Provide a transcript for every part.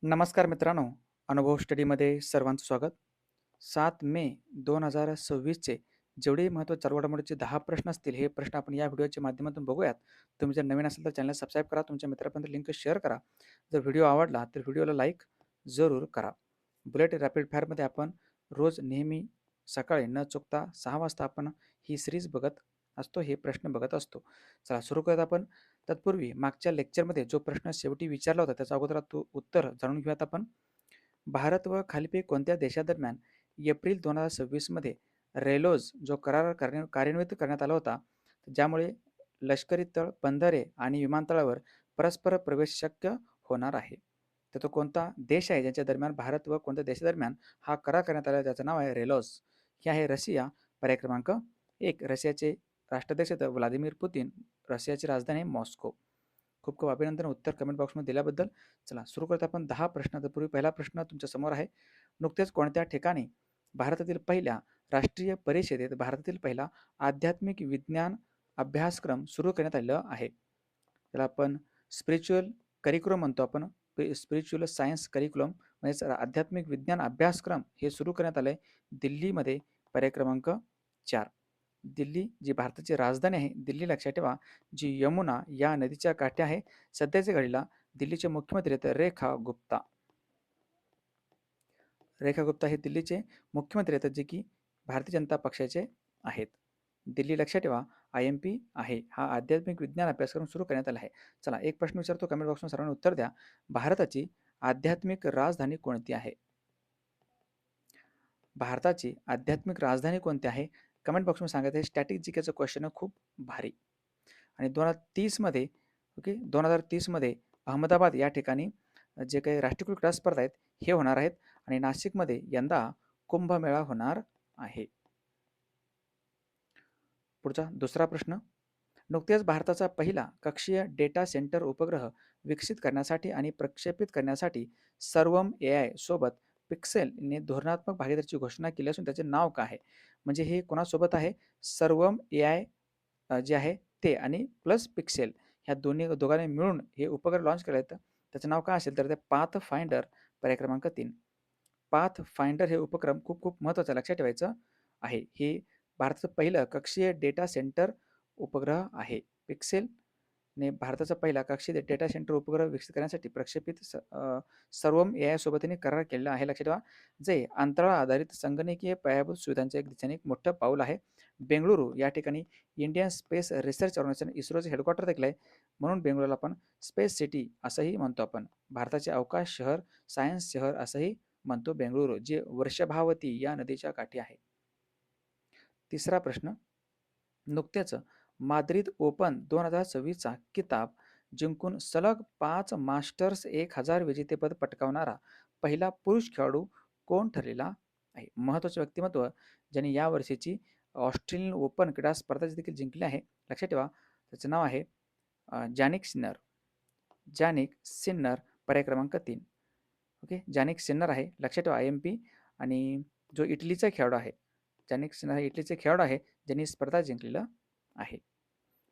नमस्कार मित्रांनो, अनुभव स्टडीमध्ये सर्वांचं स्वागत. 7 मे 2026चे जेवढे महत्त्वाचे चालू घडामोडीचे 10 प्रश्न असतील, हे प्रश्न आपण या व्हिडिओच्या माध्यमातून बघूयात. तुम्ही जर नवीन असाल तर चॅनलला सबस्क्राईब करा, तुमच्या मित्रांपर्यंत लिंक शेअर करा. जर व्हिडिओ आवडला तर व्हिडिओला लाईक जरूर करा. बुलेट रॅपिड फायरमध्ये आपण रोज नेहमी सकाळी न चुकता 6 वाजता आपण ही सिरीज बघत असतो, हे प्रश्न बघत असतो. चला सुरू करूयात आपण. तत्पूर्वी मागच्या लेक्चरमध्ये जो प्रश्न शेवटी विचारला होता त्याचा अगोदर उत्तर जाणून घेऊयात आपण. भारत व खालीलपैकी कोणत्या देशादरम्यान एप्रिल 2026 मध्ये रेलोज जो करार कार्यान्वित करण्यात आला होता, ज्यामुळे लष्करी तळ, बंदरे आणि विमानतळावर परस्पर प्रवेश शक्य होणार आहे. तर तो कोणता देश आहे ज्याच्या दरम्यान भारत व कोणत्या देशादरम्यान हा करार करण्यात आला, त्याचं नाव आहे रेलॉज. हे आहे रशिया. पर्याय क्रमांक 1. रशियाचे राष्ट्राध्यक्ष व्लादिमीर पुतीन. रशियाची राजधानी मॉस्को. खूप खूप अभिनंदन उत्तर कमेंट बॉक्समध्ये दिल्याबद्दल. चला सुरू करत आपण 10 प्रश्न. तत्पूर्वी पहिला प्रश्न तुमच्या समोर आहे. नुकतेच कोणत्या ठिकाणी भारतातील पहिल्या राष्ट्रीय परिषदेत भारतातील पहिला आध्यात्मिक विज्ञान अभ्यासक्रम सुरू करण्यात आलेला आहे? त्याला आपण स्पिरिच्युअल करिक्युलम म्हणतो आपण. स्पिरिच्युअल सायन्स करिक्युलम म्हणजेच आध्यात्मिक विज्ञान अभ्यासक्रम हे सुरू करण्यात आले दिल्लीमध्ये. पर्याय क्रमांक 4. दिल्ली जी भारताची राजधानी आहे, दिल्ली लक्षात ठेवा, जी यमुना या नदीच्या काठी आहे. सध्याच्या घडीला दिल्लीचे मुख्यमंत्री आहेत रेखा गुप्ता. रेखा गुप्ता हे दिल्लीचे मुख्यमंत्री आहेत, जे की भारतीय जनता पक्षाचे आहेत. दिल्ली लक्षात ठेवा IMP आहे. हा आध्यात्मिक विज्ञान अभ्यासक्रम सुरू करण्यात आला आहे. चला एक प्रश्न विचारतो, कमेंट बॉक्समध्ये सर्वांनी उत्तर द्या. भारताची आध्यात्मिक राजधानी कोणती आहे? भारताची आध्यात्मिक राजधानी कोणती आहे? कमेंट बॉक्समध्ये सांगायचं. हे स्टॅटिक जीकेचं क्वेश्चन आहे, खूप भारी. आणि 2030मध्ये ओके 2030मध्ये अहमदाबाद या ठिकाणी जे काही राष्ट्रीय क्रीडा स्पर्धा आहेत हे होणार आहेत आणि नाशिकमध्ये यंदा कुंभमेळा होणार आहे. पुढचा दुसरा प्रश्न. नुकतेच भारताचा पहिला कक्षीय डेटा सेंटर उपग्रह विकसित करण्यासाठी आणि प्रक्षेपित करण्यासाठी सर्वम AI सोबत पिक्सेलने धोरणात्मक भागीदारीची घोषणा केली असून त्याचे नाव काय आहे? म्हणजे हे कोणासोबत आहे? सर्वम AI जे आहे ते आणि प्लस पिक्सेल ह्या दोघांनी मिळून हे उपग्रह लॉन्च केलं आहे. त्याचं नाव काय असेल तर ते पाथ फाइंडर. पर्याय क्रमांक 3. पाथ फाइंडर हे उपक्रम खूप खूप महत्त्वाचं लक्षात ठेवायचं आहे. हे भारताचं पहिलं कक्षीय डेटा सेंटर उपग्रह आहे. पिक्सेलने भारताचा पहिला कक्षीय डेटा सेंटर उपग्रह विकसित करण्यासाठी प्रक्षेपित सर्वम AI सोबत त्यांनी करार केलेला आहे. लक्षात ठेवा, जे अंतराळ आधारित संगणकीय पायाभूत सुविधांचं एक दिशेने एक मोठं पाऊल आहे. बेंगळुरू या ठिकाणी इंडियन स्पेस रिसर्च ऑर्गनायझेशन इस्रोचं हेडक्वार्टर देखील आहे. म्हणून बेंगळुरूला आपण स्पेस सिटी असंही म्हणतो आपण. भारताचे अवकाश शहर, सायन्स शहर असंही म्हणतो बेंगळुरू, जे वर्षभावती या नदीच्या काठी आहे. तिसरा प्रश्न. नुकत्याच माद्रिद ओपन 2026चा किताब जिंकून सलग 5 मास्टर्स 1000 विजेतेपद पटकावणारा पहिला पुरुष खेळाडू कोण ठरलेला आहे? महत्त्वाचे व्यक्तिमत्व ज्यांनी या वर्षीची ऑस्ट्रेलियन ओपन क्रीडा स्पर्धा देखील जिंकली आहे. लक्षात ठेवा, त्याचं नाव आहे जानिक सिन्नर. जानिक सिन्नर. पर्याय क्रमांक 3. ओके, जानिक सिन्नर आहे. लक्षात ठेवा IMP. आणि जो इटलीचा खेळाडू आहे, जानिक सिन्नर हे इटलीचे खेळाडू आहे ज्यांनी स्पर्धा जिंकलेलं आहे.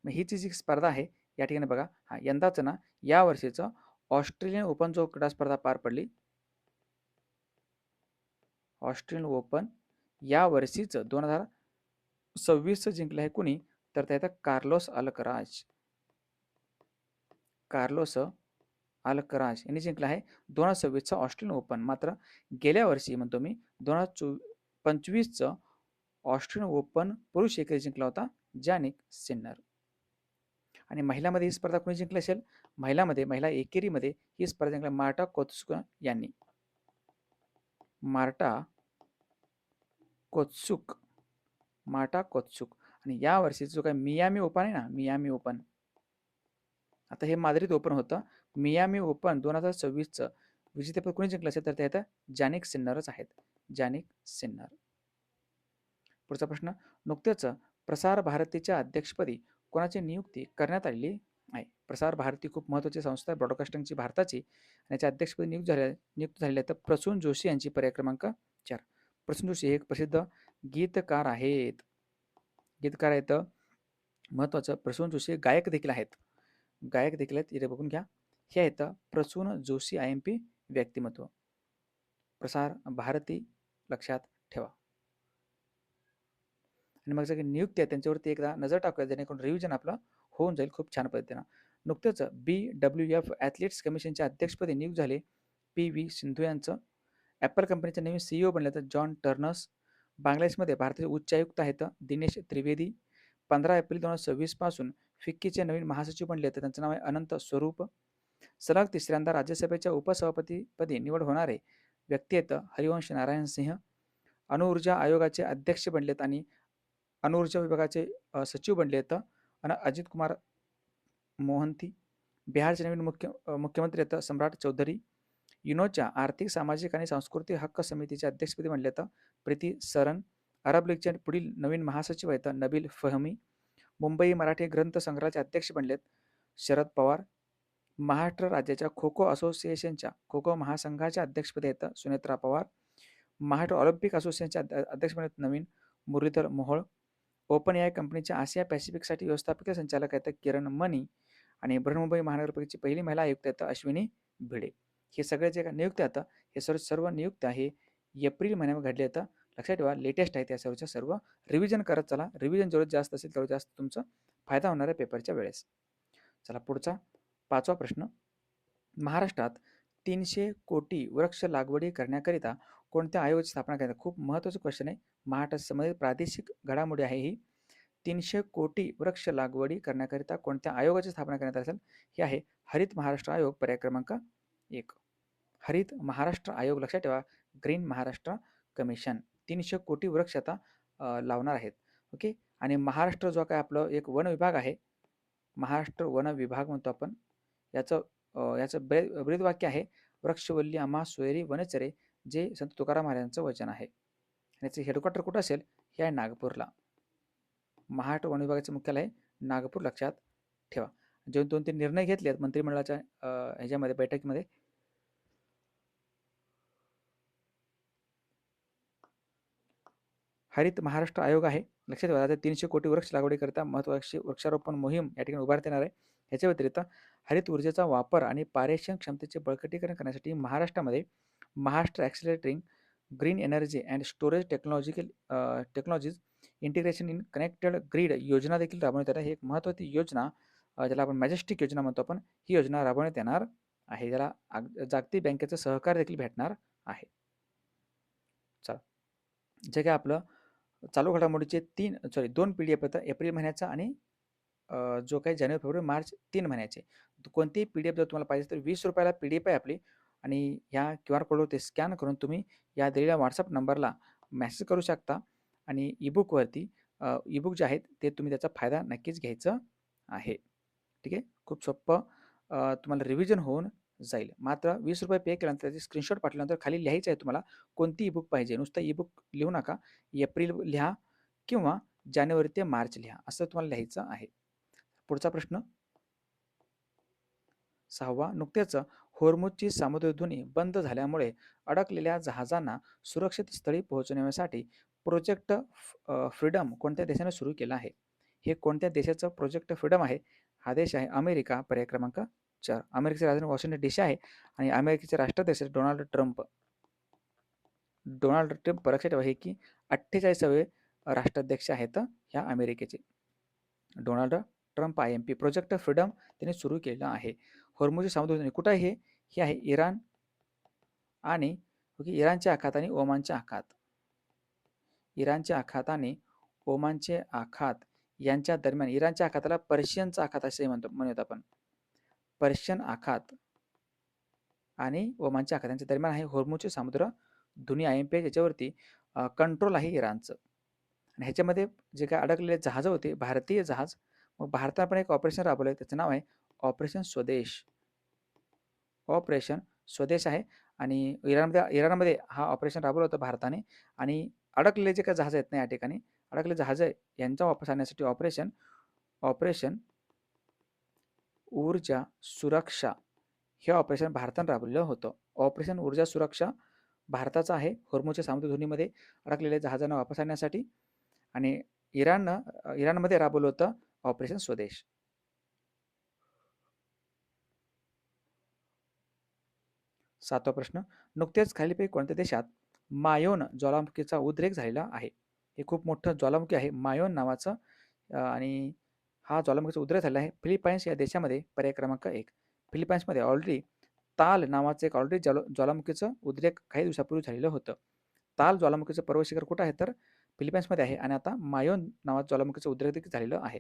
मग ही जी स्पर्धा आहे या ठिकाणी बघा, हा यंदाचं ना या वर्षीचं ऑस्ट्रेलियन ओपन जो क्रीडा स्पर्धा पार पडली, ऑस्ट्रेलियन ओपन या वर्षीचं 2026चं जिंकलं आहे कुणी? तर ते येतं कार्लोस अल्कराज. कार्लोस अल्कराज यांनी जिंकलं आहे 2026चं ऑस्ट्रेलियन ओपन. मात्र गेल्या वर्षी म्हणतो मी 2025चं ऑस्ट्रेलियन ओपन पुरुष एकेरी जिंकला होता जानिक सिन्नर. आणि महिलांमध्ये ही स्पर्धा कोणी जिंकली असेल? महिला एकेरीमध्ये ही स्पर्धा जिंकली मार्टा कोत्सुक यांनी. मार्टा कोत्सुक. आणि या वर्षी जो काही मियामी ओपन आहे ना, मियामी ओपन, आता हे माद्रिद ओपन होतं. मियामी ओपन 2026चं विजेतेपद कोणी जिंकलं असेल तर ते येतं जानिक सिन्नरच आहेत. जानिक सिन्नर. पुढचा प्रश्न. नुकतेच प्रसार भारतीच्या अध्यक्षपदी कोणाची नियुक्ती करण्यात आलेली आहे? प्रसार भारती खूप महत्त्वाची संस्था आहे ब्रॉडकास्टिंगची भारताची, आणि याच्या अध्यक्षपदी नियुक्त झालेले आहेत प्रसून जोशी यांची. पर्याय क्रमांक 4. प्रसून जोशी हे एक प्रसिद्ध गीतकार आहेत. गीतकार आहेत. महत्त्वाचं, प्रसून जोशी गायक देखील आहेत. गायक देखील आहेत. इथे बघून घ्या. हे आहेत प्रसून जोशी IMP व्यक्तिमत्व. प्रसार भारती लक्षात ठेवा. आणि मग सगळे नियुक्ती आहे त्यांच्यावरती एकदा नजर टाकूया जेणेकरून रिव्हिजन आपलं होऊन जाईल खूप छान पद्धतीनं. नुकतंच BWF ॲथलीट्स कमिशनच्या अध्यक्षपदी नियुक्त झाले PV सिंधू यांचं. ॲपल कंपनीचे नवीन CEO बनले तर जॉन टर्नर्स. बांगलादेशमध्ये भारताचे उच्चायुक्त आहेत दिनेश त्रिवेदी. 15 एप्रिल 2026 पासून फिक्कीचे नवीन महासचिव बनले तर त्यांचं नाव आहे अनंत स्वरूप. सलग तिसऱ्यांदा राज्यसभेच्या उपसभापतीपदी निवड होणारे व्यक्ती आहेत हरिवंश नारायण सिंह. अणुऊर्जा आयोगाचे अध्यक्ष बनलेत आणि अणुऊर्जा विभागाचे सचिव बनले आहेत आणि अजित कुमार मोहंती. बिहारचे नवीन मुख्यमंत्री आहेत सम्राट चौधरी. युनोच्या आर्थिक सामाजिक आणि सांस्कृतिक हक्क समितीचे अध्यक्षपदी बनले आहेत प्रीती सरन. अरब लीगचे पुढील नवीन महासचिव आहेत नबील फहमी. मुंबई मराठी ग्रंथ संग्रहाचे अध्यक्ष बनलेत शरद पवार. महाराष्ट्र राज्याच्या खो खो असोसिएशनच्या खो खो महासंघाच्या अध्यक्षपदी आहेत सुनेत्रा पवार. महाराष्ट्र ऑलिम्पिक असोसिएशनचे अध्यक्ष बनलेत नवीन मुरलीधर मोहोळ. ओपन AI कंपनीच्या आशिया पॅसिफिकसाठी व्यवस्थापकीय संचालक आहेत किरण मनी. आणि बृहन्मुंबई महानगरपालिकेची पहिली महिला आयुक्त आहेत अश्विनी भिडे. हे सगळे जे नियुक्त्या आहेत हे सर्व नियुक्त्या हे एप्रिल महिन्यामध्ये घडले आहेत. लक्षात ठेवा लेटेस्ट आहेत या सर्व रिव्हिजन करत चला. रिव्हिजन जेवढं जास्त असेल तेवढं जास्त तुमचा फायदा होणार आहे पेपरच्या वेळेस. चला पुढचा 5वा प्रश्न. महाराष्ट्रात 300 कोटी वृक्ष लागवडी करण्याकरिता कोणत्या आयोगाची स्थापना करण्यात? खूप महत्त्वाचं क्वेश्चन आहे. महाराष्ट्रात संबंधित प्रादेशिक घडामोडी आहे ही. 300 कोटी वृक्ष लागवडी करण्याकरिता कोणत्या आयोगाची स्थापना करण्यात असेल? हे आहे हरित महाराष्ट्र आयोग पर्याय क्रमांक 1. हरित महाराष्ट्र आयोग लक्षात ठेवा. Green Maharashtra commission. 300 कोटी वृक्ष आता लावणार आहेत. ओके. आणि महाराष्ट्र जो काय आपलं एक वन विभाग आहे महाराष्ट्र वन विभाग म्हणतो आपण. याचं ब्रीद वाक्य आहे वृक्षवल्ली आम्हा सोयरी वनचरे जे संत तुकाराम महाराजांचं वचन आहे. याचं हेडक्वार्टर कुठं असेल? हे आहे नागपूरला. महाराष्ट्र वन विभागाचे मुख्यालय नागपूर लक्षात ठेवा. जे 2-3 निर्णय घेतले आहेत मंत्रिमंडळाच्या ह्याच्यामध्ये बैठकीमध्ये. हरित महाराष्ट्र आयोग आहे लक्षात ठेवा. 300 कोटी वृक्ष लागवडीकरिता महत्त्वाची वृक्षारोपण मोहीम या ठिकाणी उभारण्यात येणार आहे. याच्या व्यतिरिक्त हरित ऊर्जेचा वापर आणि पारेषण क्षमतेचे बळकटीकरण करण्यासाठी महाराष्ट्रामध्ये Maharashtra accelerating green energy and storage technologies integration in connected grid योजना देखील राबवण्यात येणार. ही एक महत्त्वाची योजना ज्याला आपण मॅजेस्टिक योजना म्हणतो आपण. ही योजना राबवण्यात येणार आहे. ज्याला जागतिक बँकेचं सहकार्य देखील भेटणार आहे. चला जे काय आपलं चालू घडामोडीचे 2 PDF येतात एप्रिल महिन्याचा आणि जो काही जानेवारी फेब्रुवारी मार्च 3 महिन्याचे. कोणतीही PDF जर तुम्हाला पाहिजे तर 20 रुपयाला PDF आहे आपली. आणि ह्या QR कोडवरती स्कॅन करून तुम्ही या दिलेल्या WhatsApp नंबरला मेसेज करू शकता. आणि ईबुकवरती ईबुक जे आहेत ते तुम्ही त्याचा फायदा नक्कीच घ्यायचा आहे. ठीक आहे. खूप सोपं तुम्हाला रिव्हिजन होऊन जाईल. मात्र 20 रुपये पे केल्यानंतर त्याची स्क्रीनशॉट पाठवल्यानंतर खाली लिहायचं आहे तुम्हाला कोणती ईबुक पाहिजे. नुसतं ईबुक लिहू नका. एप्रिल लिहा किंवा जानेवारी ते मार्च लिहा असं तुम्हाला लिहायचं आहे. पुढचा प्रश्न 6वा. नुकतेच होर्मुझची सामुद्रधुनी बंद झाल्यामुळे अडकलेल्या जहाजांना सुरक्षित स्थळी पोहोचवण्यासाठी प्रोजेक्ट फ्रीडम कोणत्या देशाने सुरू केला आहे? हे कोणत्या देशाचं प्रोजेक्ट फ्रीडम आहे? हा देश आहे अमेरिका पर्याय क्रमांक 4. अमेरिकेची राजधानी वॉशिंग्टन DC आहे आणि अमेरिकेचे राष्ट्राध्यक्ष डोनाल्ड ट्रम्प लक्षात ठेवा हे की 48वे राष्ट्राध्यक्ष आहेत ह्या अमेरिकेचे. Donald Trump IMP project freedom त्यांनी सुरू केलेलं आहे. होर्मुझची सामुद्रधुनी कुठं आहे? हे आहे इराण आणि इराणच्या आखात आणि ओमानच्या आखात. इराणच्या आखात आणि ओमानचे आखात यांच्या दरम्यान इराणच्या आखाताला पर्शियनचा आखात असे म्हणूयात आपण. पर्शियन आखात आणि ओमानच्या आखात यांच्या दरम्यान आहे होर्मुझची सामुद्रधुनी IMP याच्यावरती कंट्रोल आहे इराणचं. आणि ह्याच्यामध्ये जे काय अडकलेले जहाजं होते भारतीय जहाज. मग भारतात पण एक ऑपरेशन राबवलं आहे त्याचं नाव आहे ऑपरेशन स्वदेश. ऑपरेशन स्वदेश आहे आणि इराणमध्ये हा ऑपरेशन राबवलं होतं भारताने. आणि अडकलेले जे काही जहाज आहेत ना या ठिकाणी अडकलेले जहाज यांचा वापस आणण्यासाठी ऑपरेशन ऊर्जा सुरक्षा हे ऑपरेशन भारताने राबवलेलं होतं. ऑपरेशन ऊर्जा सुरक्षा भारताचा आहे होर्मुझच्या सामुद्रधुनीमध्ये अडकलेल्या जहाजांना वापस आणण्यासाठी. आणि इराणमध्ये राबवलं होतं ऑपरेशन स्वदेश. 7वा प्रश्न, नुकतेच खालीलपैकी कोणत्या देशात मायोन ज्वालामुखीचा उद्रेक झालेला आहे? हे खूप मोठं ज्वालामुखी आहे मायोन नावाचं, आणि हा ज्वालामुखीचा उद्रेक झालेला आहे फिलिपाईन्स या देशामध्ये. पर्याय क्रमांक 1. फिलिपाईन्समध्ये ऑलरेडी ताल नावाचं एक ऑलरेडी ज्वालामुखीचं उद्रेक काही दिवसापूर्वी झालेलं होतं. ताल ज्वालामुखीचं पर्वतशिखर कुठं आहे तर फिलिपाईन्समध्ये आहे, आणि आता मायोन नावाचं ज्वालामुखीचं उद्रेक देखील झालेलं आहे.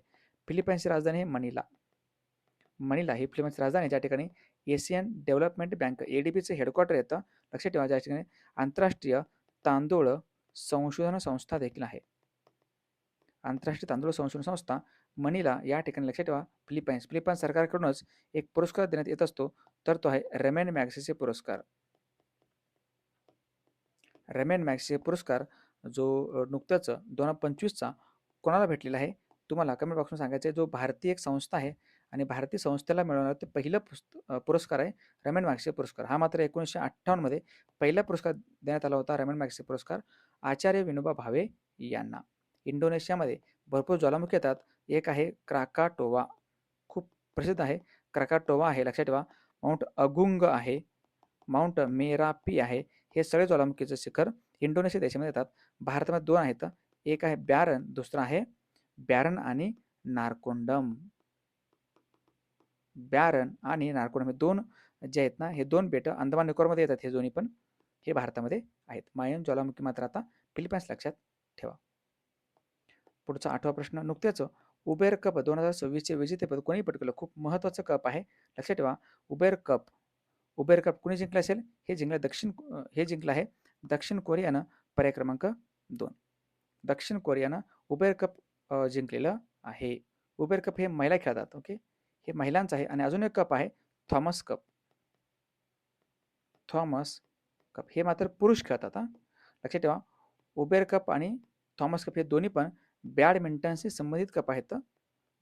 फिलिपाईन्सची राजधानी आहे मनिला. मनिला ही फिलिपाईन्सची राजधानी आहे, ज्या ठिकाणी एशियन डेव्हलपमेंट बँक एडीबीचं हेडक्वार्टर येतं. लक्षात ठेवा, ज्या ठिकाणी आंतरराष्ट्रीय तांदूळ संशोधन संस्था देखील आहे. आंतरराष्ट्रीय तांदूळ संशोधन संस्था मनिला या ठिकाणी. लक्षात ठेवा, फिलिपाईन्स सरकारकडूनच एक पुरस्कार देण्यात येत असतो, तर तो आहे रेमेन मॅग्सेसे पुरस्कार. रेमेन मॅग्सेसे पुरस्कार जो नुकत्याच 2025चा कोणाला भेटलेला आहे तुम्हाला कमेंट बॉक्समध्ये सांगायचं आहे. जो भारतीय एक संस्था आहे आणि भारतीय संस्थेला मिळवणारं ते पहिलं पुरस्कार आहे रेमेन मॅग्सेसे पुरस्कार. हा मात्र 1958 मध्ये पहिला पुरस्कार देण्यात आला होता. रेमेन मॅग्सेसे पुरस्कार आचार्य विनोबा भावे यांना. इंडोनेशियामध्ये भरपूर ज्वालामुखी येतात. एक आहे क्राकाटोवा, खूप प्रसिद्ध आहे. क्राकाटोवा आहे, लक्षात ठेवा. माउंट अगुंग आहे, माउंट मेरापी आहे. हे सगळे ज्वालामुखीचं शिखर इंडोनेशिया देशामध्ये येतात. भारतामध्ये 2 आहेत. एक आहे ब्यारन, दुसरं आहे ब्यारन आणि नारकोंडम. ब्यारन आणि नारकोंडम हे 2 जे आहेत ना, हे 2 बेटं अंदमान निकोबारमध्ये येतात. हे दोन्ही पण हे भारतामध्ये आहेत. मायन ज्वालामुखी मात्र आता फिलिपाईन्स. लक्षात ठेवा. पुढचा 8वा प्रश्न, नुकत्याच उबेर कप 2026चे विजेतेपद कोणी पटकवलं? खूप महत्त्वाचं कप आहे, लक्षात ठेवा. उबेर कप कुणी जिंकलं असेल? हे जिंकलं आहे दक्षिण कोरियानं. पर्याय क्रमांक 2. दक्षिण कोरियानं उबेर कप जिंकलेलं आहे. उबेर कप हे महिला खेळतात. ओके, हे महिलांचं आहे. आणि अजून एक कप आहे थॉमस कप. थॉमस कप हे मात्र पुरुष खेळतात. लक्षात ठेवा, उबेर कप आणि थॉमस कप हे दोन्ही पण बॅडमिंटनशी संबंधित कप आहेत.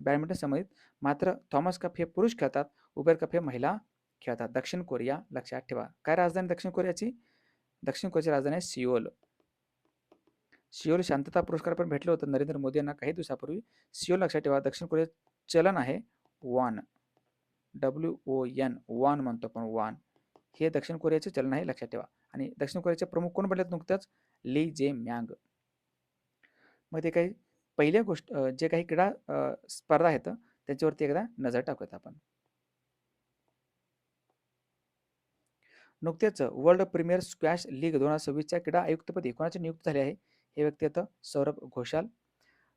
बॅडमिंटन संबंधित. मात्र थॉमस कप हे पुरुष खेळतात, उबेर कप हे महिला खेळतात. दक्षिण कोरिया. लक्षात ठेवा. काय राजधानी दक्षिण कोरियाची? दक्षिण कोरियाची राजधानी आहे सिओल. सिओल शांतता पुरस्कार पण भेटलं होतं नरेंद्र मोदी यांना काही दिवसापूर्वी. सिओल. लक्षात ठेवा. दक्षिण कोरियात चलन आहे वॉन, WON, वॉन म्हणतो आपण, वॉन. हे दक्षिण कोरियाचे चलन आहे, लक्षात ठेवा. आणि दक्षिण कोरियाचे प्रमुख कोण बनलेत नुकत्याच? ली जे म्यांग. मग ते काही पहिल्या जे काही क्रीडा स्पर्धा आहेत त्याच्यावरती एकदा नजर टाकूयात आपण. नुकतेच वर्ल्ड प्रीमियर स्क्वॅश लीग 2026च्या क्रीडा आयुक्तपदी कोणाची नियुक्ती झाली आहे? हे व्यक्ती आता सौरभ घोषाल.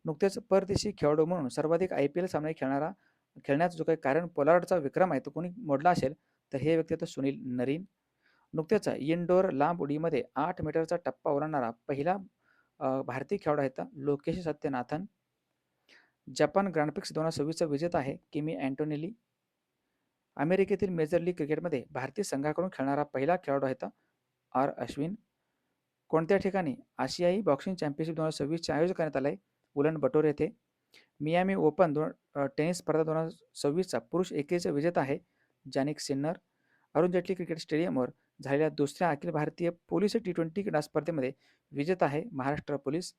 नुकतेच परदेशी खेळाडू म्हणून सर्वाधिक IPL सामने खेळण्याचा जो काही कारण पोलार्डचा विक्रम आहे तो कोणी मोडला असेल तर हे व्यक्ती आता सुनील नरीन. नुकतेच इनडोअर लांब उडीमध्ये 8 मीटरचा टप्पा ओलांडणारा पहिला भारतीय खेळाडू आहे लोकेश सत्यनाथन. जपान ग्रँडप्रिक्स 2026चा विजेता आहे किमी अँटोनेली. अमेरिकेतील मेजर लीग क्रिकेटमध्ये भारतीय संघाकडून खेळणारा पहिला खेळाडू आहे R अश्विन. कोणत्या ठिकाणी आशियाई बॉक्सिंग चॅम्पियनशिप 2026चे आयोजन करण्यात आलं आहे? उलन बटोर येथे. मियामी ओपन टेनिस स्पर्धा 2026चा पुरुष एकेरीचा विजेता आहे जानिक सिन्नर. अरुण जेटली क्रिकेट स्टेडियमवर झालेल्या दुसऱ्या अखिल भारतीय पोलीस T20 क्रीडा स्पर्धेमध्ये विजेता आहे महाराष्ट्र पोलीस.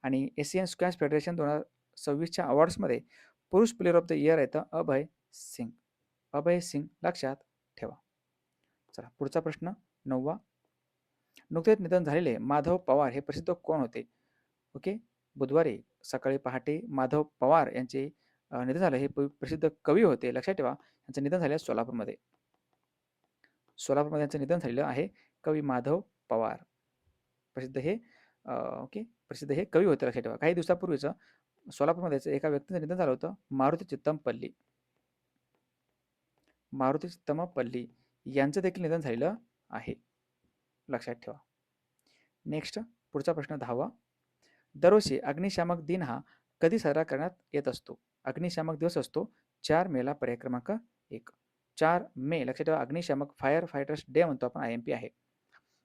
आणि एशियन स्क्वॅश फेडरेशन 2026च्या अवॉर्ड्समध्ये पुरुष प्लेअर ऑफ द इयर आहेत अभय सिंग. अभय सिंग. लक्षात ठेवा. चला पुढचा प्रश्न 9वा. नुकतेच निधन झालेले माधव पवार हे प्रसिद्ध कोण होते? ओके, बुधवारी सकाळी पहाटे माधव पवार यांचे निधन झालं. हे प्रसिद्ध कवी होते, लक्षात ठेवा. यांचं निधन झाले सोलापूरमध्ये. सोलापूरमध्ये यांचं निधन झालेलं आहे कवी माधव पवार. प्रसिद्ध हे प्रसिद्ध हे कवी होते, लक्षात ठेवा. काही दिवसापूर्वीच सोलापूरमध्येच एका व्यक्तीचं निधन झालं होतं, मारुती चित्तमपल्ली. मारुती चित्तमपल्ली यांचं देखील निधन झालेलं आहे, लक्षात ठेवा. नेक्स्ट पुढचा प्रश्न 10वा. दरवर्षी अग्निशामक दिन हा कधी साजरा करण्यात येत असतो? अग्निशामक दिवस असतो 4 मेला. पर्याय क्रमांक 1. 4 मे. लक्षात ठेवा. अग्निशामक फायर फायटर्स डे म्हणतो आपण, IMP आहे.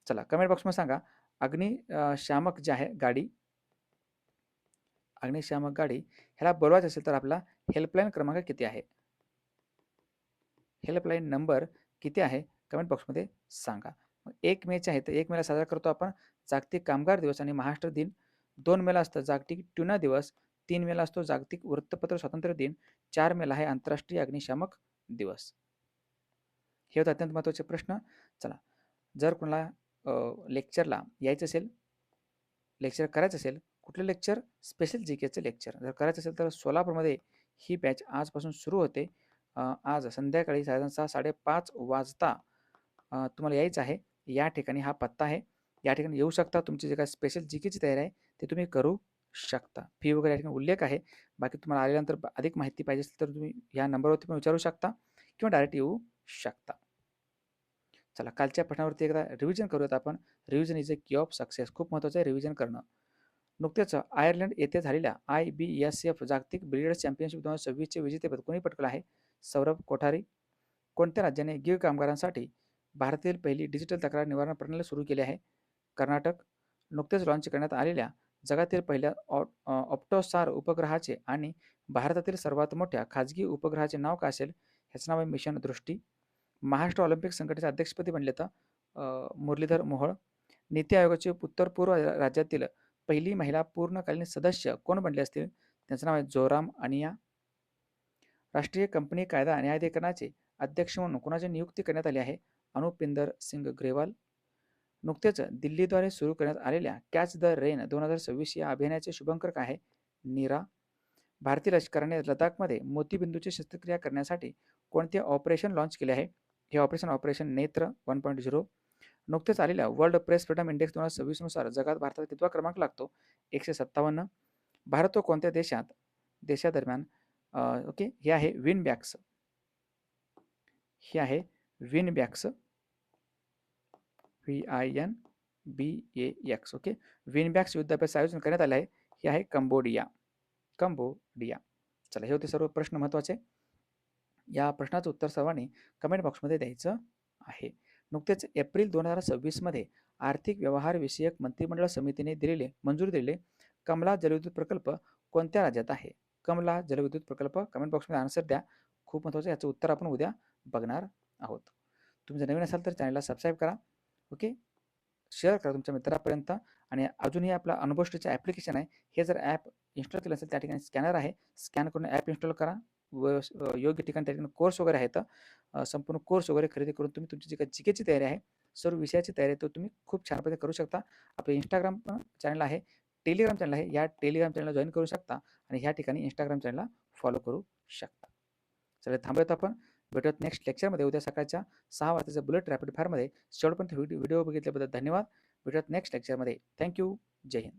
चला कमेंट बॉक्समध्ये सांगा, अग्निशामक जे आहे गाडी, अग्निशामक गाडी ह्याला बोलवायचं असेल तर आपला हेल्पलाईन क्रमांक किती आहे? हेल्पलाईन नंबर किती आहे? कमेंट बॉक्समध्ये सांगा. 1 मेचे आहे तर 1 मेला साजरा करतो आपण जागतिक कामगार दिवस आणि महाराष्ट्र दिन. 2 मेला असतं जागतिक ट्युना दिवस. 3 मेला असतो जागतिक वृत्तपत्र स्वातंत्र्य दिन. 4 मेला आहे आंतरराष्ट्रीय अग्निशामक दिवस. हे होते अत्यंत महत्त्वाचे प्रश्न. चला जर कोणाला लेक्चरला यायचं असेल, लेक्चर करायचं असेल, कुठलं लेक्चर? स्पेशल जी केचं लेक्चर जर करायचं असेल तर सोलापूरमध्ये ही बॅच आजपासून सुरू होते. आज संध्याकाळी साधारण 6:30 वाजता तुम्हाला यायचं आहे. या ठिकाणी हा पत्ता आहे. या ठिकाणी येऊ शकता. तुमची जे काही स्पेशल जी केची तयारी आहे ते तुम्ही करू शकता. फी वगैरे या ठिकाणी उल्लेख आहे. बाकी तुम्हाला आल्यानंतर अधिक माहिती पाहिजे असेल तर तुम्ही या नंबरवरती पण विचारू शकता किंवा डायरेक्ट येऊ शकता. चला कालच्या प्रश्नावरती एकदा रिव्हिजन करूयात आपण. रिव्हिजन इज अ की ऑफ सक्सेस. खूप महत्त्वाचं आहे रिव्हिजन करणं. नुकतेच आयर्लंड येथे झालेल्या IBSF जागतिक बिलियर्ड्स चॅम्पियनशिप 2026चे विजेतेपद कोणी पटकलं आहे? सौरभ कोठारी. कोणत्या राज्याने गिग कामगारांसाठी भारतातील पहिली डिजिटल तक्रार निवारण प्रणाली सुरू केली आहे? कर्नाटक. नुकतेच लॉन्च करण्यात आलेल्या जगातील पहिल्या ऑप्टोसार उपग्रहाचे आणि भारतातील सर्वात मोठ्या खाजगी उपग्रहाचे नाव काय असेल? ह्याचं नाव आहे मिशन दृष्टी. महाराष्ट्र ऑलिम्पिक संघटनेचे अध्यक्षपदी बनले तर मुरलीधर मोहोळ. नीती आयोगाचे उत्तर पूर्व राज्यातील पहिली महिला पूर्णकालीन सदस्य कोण बनले असतील? त्यांचं नाव आहे जोराम अनिया. राष्ट्रीय कंपनी कायदा न्यायाधिकरणाचे अध्यक्ष म्हणून कोणाची नियुक्ती करण्यात आली आहे? अनुपिंदर सिंग ग्रेवाल. नुकतेच दिल्लीद्वारे सुरू करण्यात आलेल्या कॅच द रेन 2026 या अभियानाचे शुभंकर काय आहे? नीरा. भारतीय लष्कराने लडाखमध्ये मोतीबिंदूची शस्त्रक्रिया करण्यासाठी कोणते ऑपरेशन लॉन्च केले आहे? हे ऑपरेशन नेत्र 1.0. नुकतेच आलेल्या वर्ल्ड प्रेस फ्रीडम इंडेक्स 2026 नुसार जगात भारताचा कितवा क्रमांक लागतो? 157. भारत तो कोणत्या देशादरम्यान ओके हे आहे विनबॅक्स. हे आहे विनबॅक्स WINBAX. ओके विनबॅक्स युद्धाभ्यास आयोजन करण्यात आले आहे. हे आहे कंबोडिया. चला हे होते सर्व प्रश्न महत्त्वाचे. या प्रश्नाचं उत्तर सर्वांनी कमेंट बॉक्समध्ये द्यायचं आहे. नुकतेच एप्रिल 2026 मध्ये आर्थिक व्यवहार विषयक मंत्रिमंडळ समितीने मंजुरी दिलेले कमला जलविद्युत प्रकल्प कोणत्या राज्यात आहे? कमला जलविद्युत प्रकल्प कमेंट बॉक्समध्ये आन्सर द्या. खूप महत्त्वाचं याचं उत्तर आपण उद्या बघणार आहोत. तुम्ही जर नवीन असाल तर चॅनलला सबस्क्राईब करा. ओके शेअर करा तुमच्या मित्रापर्यंत. आणि अजूनही आपला अनुभवष्टीचं ॲप्लिकेशन आहे. हे जर ॲप इन्स्टॉल केलं असेल त्या ठिकाणी स्कॅनर आहे. स्कॅन करून ॲप इन्स्टॉल करा. योग्य ठिकाणी त्या ठिकाणी कोर्स वगैरे आहेत. संपूर्ण कोर्स वगैरे खरेदी करून तुम्ही तुमची जी काही जीकेची तयारी आहे, सर्व विषयाची तयारी आहे, तो तुम्ही खूप छान पद्धतीने करू शकता. आपलं इंस्टाग्राम चॅनल आहे, टेलिग्राम चॅनल आहे. या टेलिग्राम चॅनलला जॉईन करू शकता आणि ह्या ठिकाणी इंस्टाग्राम चॅनलला फॉलो करू शकता. चला थांबूयात आपण. भेटूयात नेक्स्ट लेक्चरमध्ये उद्या सकाळच्या 6 वाजताच्या बुलेट रॅपिड फायरमध्ये. शेवटपर्यंत व्हिडिओ बघितल्याबद्दल धन्यवाद. भेटूयात नेक्स्ट लेक्चरमध्ये. थँक्यू. जय हिंद.